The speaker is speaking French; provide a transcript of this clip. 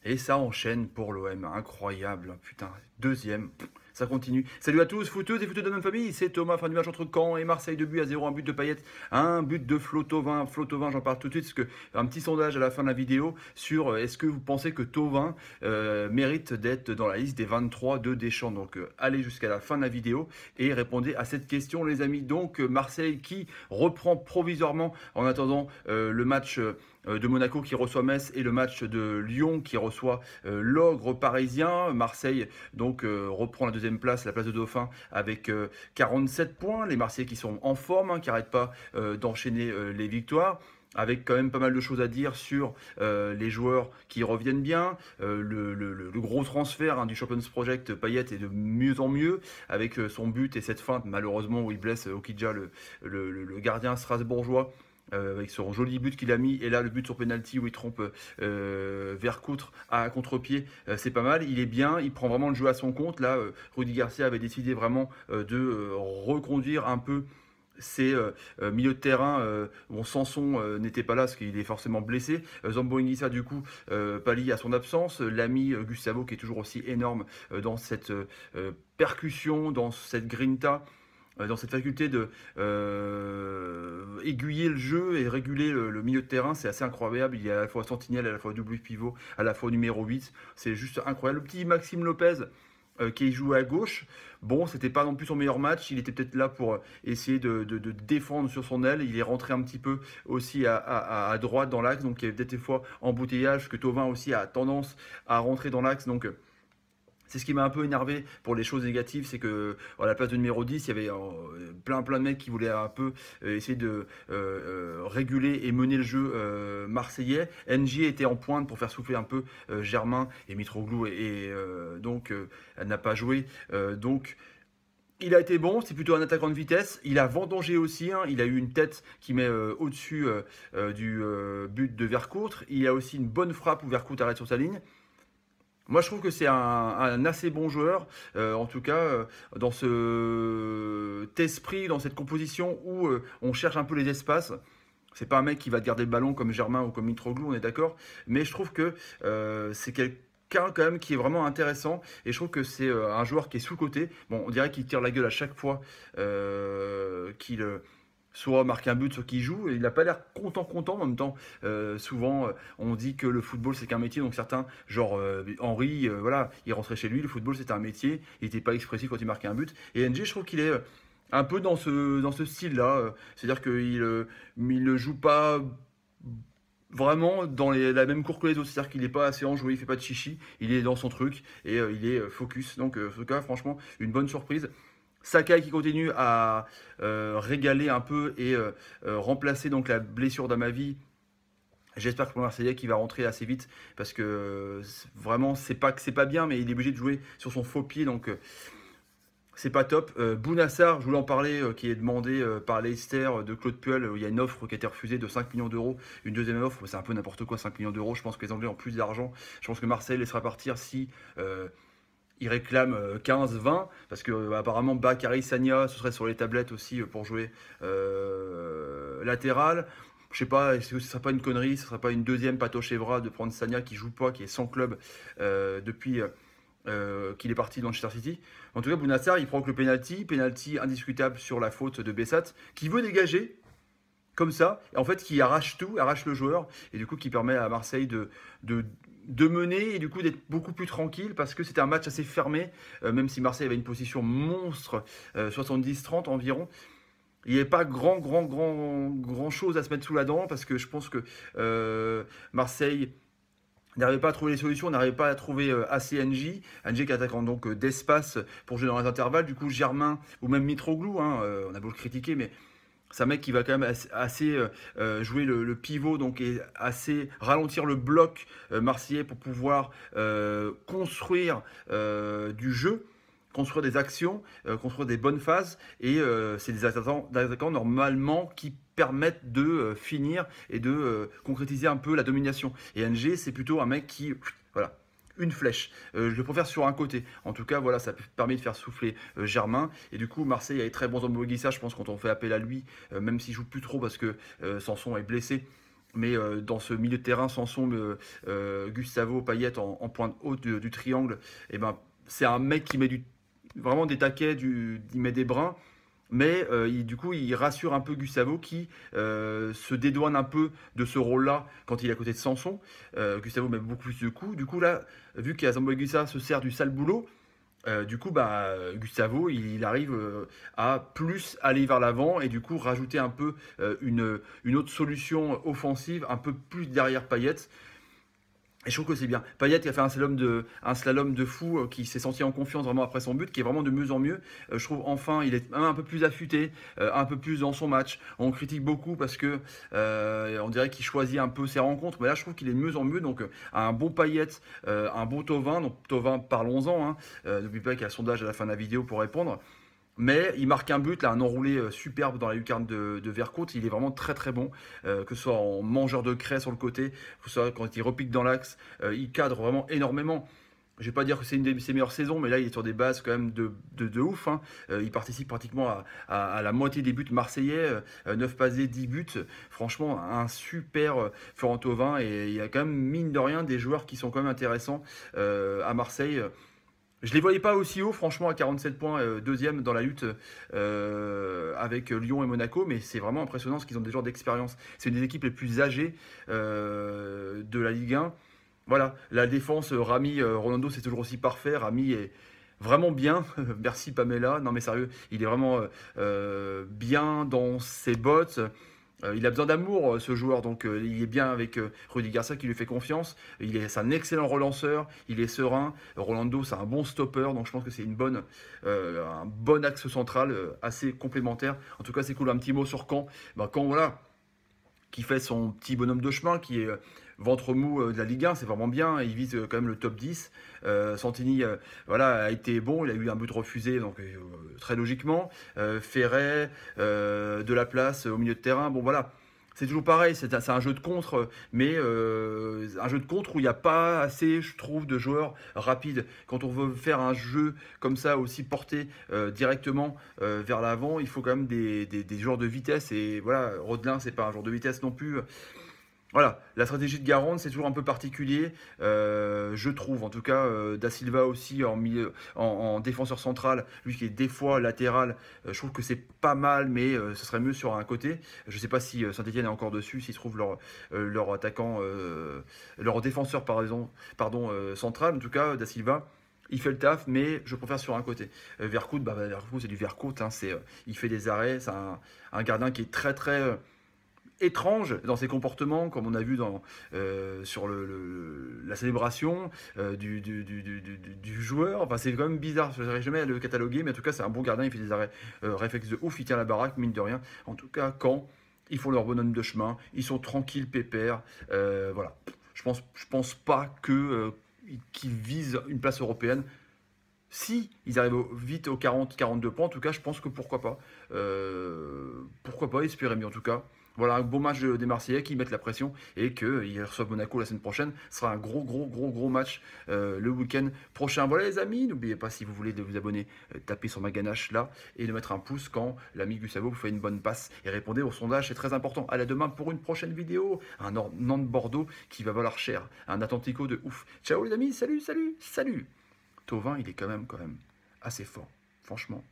Et ça enchaîne pour l'OM, incroyable, putain, deuxième, ça continue. Salut à tous, footeuses et footeux de la même famille, c'est Thomas, fin du match entre Caen et Marseille, 2 buts à 0, un but de Payet, un but de Flo-Thauvin. Flo-Thauvin, j'en parle tout de suite, parce que un petit sondage à la fin de la vidéo sur est-ce que vous pensez que Thauvin mérite d'être dans la liste des 23 de Deschamps. Donc allez jusqu'à la fin de la vidéo et répondez à cette question les amis. Donc Marseille qui reprend provisoirement en attendant le match de Monaco qui reçoit Metz et le match de Lyon qui reçoit l'ogre parisien. Marseille donc reprend la deuxième place, la place de Dauphin avec 47 points. Les Marseillais qui sont en forme, hein, qui n'arrêtent pas d'enchaîner les victoires avec quand même pas mal de choses à dire sur les joueurs qui reviennent bien, le gros transfert hein, du Champions Project, Payet est de mieux en mieux, avec son but et cette feinte malheureusement où il blesse Okidja, le gardien strasbourgeois, avec son joli but qu'il a mis, et là le but sur penalty où il trompe Vercoutre à contre-pied, c'est pas mal, il est bien, il prend vraiment le jeu à son compte. Là Rudy Garcia avait décidé vraiment de reconduire un peu ces milieux de terrain. Bon, Sanson n'était pas là parce qu'il est forcément blessé. Zambo Anguissa du coup pallie à son absence. L'ami Gustavo qui est toujours aussi énorme dans cette percussion, dans cette grinta, dans cette faculté de aiguiller le jeu et réguler le milieu de terrain. C'est assez incroyable. Il est à la fois sentinelle, à la fois double pivot, à la fois numéro 8. C'est juste incroyable. Le petit Maxime Lopez qui jouait à gauche. Bon, c'était pas non plus son meilleur match. Il était peut-être là pour essayer de défendre sur son aile. Il est rentré un petit peu aussi à droite dans l'axe. Donc il y avait peut-être des fois embouteillage, que Thauvin aussi a tendance à rentrer dans l'axe. Donc c'est ce qui m'a un peu énervé pour les choses négatives, c'est que à la place de numéro 10, il y avait plein de mecs qui voulaient un peu essayer de réguler et mener le jeu marseillais. NJ était en pointe pour faire souffler un peu Germain et Mitroglou, donc elle n'a pas joué. Donc il a été bon, c'est plutôt un attaquant de vitesse. Il a vendangé aussi, hein. Il a eu une tête qui met au-dessus du but de Vercourt. Il a aussi une bonne frappe où Vercourt arrête sur sa ligne. Moi, je trouve que c'est un assez bon joueur, en tout cas, dans cet esprit, dans cette composition où on cherche un peu les espaces. C'est pas un mec qui va te garder le ballon comme Germain ou comme Mitroglou, on est d'accord. Mais je trouve que c'est quelqu'un quand même qui est vraiment intéressant. Et je trouve que c'est un joueur qui est sous-coté. Bon, on dirait qu'il tire la gueule à chaque fois qu'il soit marque un but, soit qu'il joue, et il n'a pas l'air content. En même temps, souvent, on dit que le football c'est qu'un métier, donc certains, genre Henry, voilà, il rentrait chez lui, le football c'était un métier, il n'était pas expressif quand il marquait un but. Et NG, je trouve qu'il est un peu dans ce style-là, c'est-à-dire qu'il il ne joue pas vraiment dans la même cour que les autres, c'est-à-dire qu'il n'est pas assez enjoué, il fait pas de chichi, il est dans son truc et il est focus. Donc, en tout cas, franchement, une bonne surprise. Sakai qui continue à régaler un peu et remplacer donc la blessure d'Amavi. J'espère que pour Marseillais qui va rentrer assez vite parce que vraiment c'est pas que c'est pas bien, mais il est obligé de jouer sur son faux pied, donc c'est pas top. Bounassar, je voulais en parler, qui est demandé par Leicester de Claude Puel. Il y a une offre qui a été refusée de 5 millions d'euros. Une deuxième offre, c'est un peu n'importe quoi, 5 millions d'euros. Je pense que les Anglais ont plus d'argent. Je pense que Marseille laissera partir si il réclame 15-20, parce que apparemment Bakary Sagna, ce serait sur les tablettes aussi pour jouer latéral. Je sais pas, est-ce que ce serait pas une connerie, ce serait pas une deuxième Pato Chevra de prendre Sagna qui joue pas, qui est sans club depuis qu'il est parti de Manchester City. En tout cas, Bounassar, il prend que le penalty indiscutable sur la faute de Bessat, qui veut dégager, comme ça, et en fait qui arrache tout, arrache le joueur, et du coup qui permet à Marseille de mener et du coup d'être beaucoup plus tranquille parce que c'était un match assez fermé, même si Marseille avait une position monstre, 70-30 environ. Il n'y avait pas grand chose à se mettre sous la dent parce que je pense que Marseille n'arrivait pas à trouver les solutions, n'arrivait pas à trouver assez NJ qui est attaquant donc d'espace pour jouer dans les intervalles. Du coup, Germain ou même Mitroglou, hein, on a beau le critiquer, mais c'est un mec qui va quand même assez jouer le pivot, donc et assez ralentir le bloc marseillais pour pouvoir construire du jeu, construire des actions, construire des bonnes phases. Et c'est des attaquants normalement qui permettent de finir et de concrétiser un peu la domination. Et NG, c'est plutôt un mec qui, voilà, une flèche. Je le préfère sur un côté. En tout cas, voilà, ça permet de faire souffler Germain. Et du coup, Marseille a été très bon dans Boguissa. Je pense quand on fait appel à lui, même s'il joue plus trop parce que Sanson est blessé. Mais dans ce milieu de terrain, Sanson, Gustavo, Payet en pointe haute du triangle, et ben, c'est un mec qui met vraiment des taquets, il met des brins. Mais du coup, il rassure un peu Gustavo qui se dédouane un peu de ce rôle-là quand il est à côté de Sanson. Gustavo met beaucoup plus de coups. Du coup, là, vu qu'Azambuesa se sert du sale boulot, du coup, bah, Gustavo, il arrive à plus aller vers l'avant et du coup rajouter un peu une autre solution offensive, un peu plus derrière Payet. Et je trouve que c'est bien. Payet qui a fait un slalom de fou, qui s'est senti en confiance vraiment après son but, qui est vraiment de mieux en mieux. Je trouve enfin, il est un peu plus affûté, un peu plus dans son match. On critique beaucoup parce que on dirait qu'il choisit un peu ses rencontres, mais là je trouve qu'il est de mieux en mieux. Donc un bon Payet, un bon Thauvin. Donc Thauvin, parlons-en. Hein. N'oublie pas qu'il y a le sondage à la fin de la vidéo pour répondre. Mais il marque un but, là, un enroulé superbe dans la lucarne de Vercoute. Il est vraiment très très bon, que ce soit en mangeur de craie sur le côté, que ce soit quand il repique dans l'axe. Il cadre vraiment énormément. Je vais pas dire que c'est une de ses meilleures saisons, mais là il est sur des bases quand même de ouf. Hein. Il participe pratiquement à la moitié des buts marseillais, 9 passés, 10 buts. Franchement, un super Florent Thauvin. Et il y a quand même, mine de rien, des joueurs qui sont quand même intéressants à Marseille. Je les voyais pas aussi haut, franchement, à 47 points, deuxième dans la lutte avec Lyon et Monaco, mais c'est vraiment impressionnant parce qu'ils ont des joueurs d'expérience. C'est une des équipes les plus âgées de la Ligue 1. Voilà, la défense, Rami, Rolando, c'est toujours aussi parfait. Rami est vraiment bien. Merci Pamela. Non mais sérieux, il est vraiment bien dans ses bottes. Il a besoin d'amour, ce joueur, donc il est bien avec Rudy Garcia qui lui fait confiance. C'est un excellent relanceur, il est serein. Rolando, c'est un bon stopper, donc je pense que c'est un bon axe central assez complémentaire. En tout cas, c'est cool. Un petit mot sur Caen. Ben, Caen, voilà, qui fait son petit bonhomme de chemin, qui est ventre mou de la Ligue 1, c'est vraiment bien, il vise quand même le top 10. Santini voilà, a été bon, il a eu un but refusé, donc très logiquement. Ferret, de la place au milieu de terrain, bon voilà. C'est toujours pareil, c'est un jeu de contre, mais un jeu de contre où il n'y a pas assez, je trouve, de joueurs rapides. Quand on veut faire un jeu comme ça, aussi porté directement vers l'avant, il faut quand même des joueurs de vitesse. Et voilà, Rodelin, c'est pas un joueur de vitesse non plus. Voilà, la stratégie de Garonne, c'est toujours un peu particulier, je trouve. En tout cas, Da Silva aussi en défenseur central, lui qui est des fois latéral, je trouve que c'est pas mal, mais ce serait mieux sur un côté. Je ne sais pas si Saint-Etienne est encore dessus, s'ils trouvent leur attaquant, leur défenseur central. En tout cas, Da Silva, il fait le taf, mais je préfère sur un côté. Vercoute, Vercoute, c'est du Vercoute, hein, il fait des arrêts, c'est un gardien qui est très très étrange dans ses comportements, comme on a vu sur la célébration du joueur. Enfin, c'est quand même bizarre, je n'arrive jamais à le cataloguer, mais en tout cas, c'est un bon gardien, il fait des arrêts réflexes de ouf, il tient la baraque, mine de rien. En tout cas, quand ils font leur bonhomme de chemin, ils sont tranquilles, pépères. Voilà. Je pense pas qu'ils visent une place européenne. Si ils arrivent vite aux 40-42 points, en tout cas, je pense que pourquoi pas espérer mieux en tout cas. Voilà, un beau match des Marseillais qui mettent la pression et qu'ils reçoivent Monaco la semaine prochaine. Ce sera un gros match le week-end prochain. Voilà les amis, n'oubliez pas si vous voulez de vous abonner, tapez sur ma ganache là et de mettre un pouce quand l'ami Gustavo vous fait une bonne passe et répondez au sondage, c'est très important. À demain pour une prochaine vidéo. Un Nantes-Bordeaux qui va valoir cher, un Atlantico de ouf. Ciao les amis, salut. Thauvin, il est quand même assez fort, franchement.